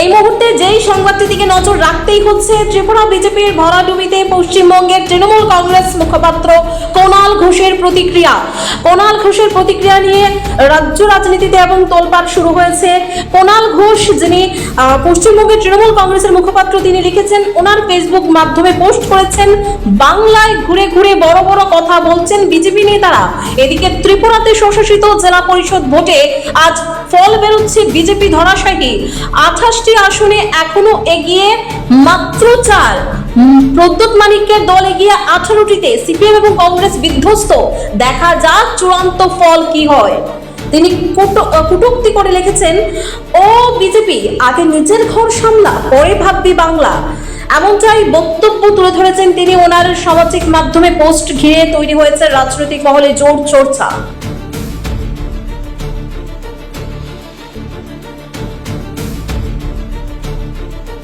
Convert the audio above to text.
এই মুহূর্তে যেই সংবাদটির দিকে নজর রাখতেই হচ্ছে, ত্রিপুরা বিজেপির ভরাডুবিতে পশ্চিমবঙ্গের তৃণমূল কংগ্রেস মুখপাত্র কুণাল ঘোষের প্রতিক্রিয়া। কুণাল ঘোষের প্রতিক্রিয়া নিয়ে রাজ্য রাজনীতিতে এবং তোলপাড় শুরু হয়েছে। কুণাল ঘোষ, যিনি পশ্চিমবঙ্গের তৃণমূল কংগ্রেসের মুখপাত্র, তিনি লিখেছেন, ওনার ফেসবুক মাধ্যমে পোস্ট করেছেন, বাংলায় ঘুরে ঘুরে বড় বড় কথা বলছেন বিজেপি নেতারা। এদিকে ত্রিপুরাতে স্বশাসিত জেলা পরিষদ ভোটে আজ ফল বেরোচ্ছে বিজেপি ধরাশায়ী। 28টি আসনে এখনো এগিয়ে মাত্র 4। প্রদ্যোৎ মানিক্যের দল এগিয়ে 18টিতে। সিপিএম এবং কংগ্রেস বিধ্বস্ত। দেখা যাক চূড়ান্ত ফল কি হয়। তিনি কটূক্তি করে লিখেছেন, ও বিজেপি, আগে নিজের ঘর সামলা, পরে ভাববি বাংলা। এমনটাই বক্তব্য তুলে ধরেছেন তিনি। ওনার সামাজিক মাধ্যমে পোস্ট ঘিরে তৈরি হয়েছে রাজনৈতিক মহলে জোর চর্চা।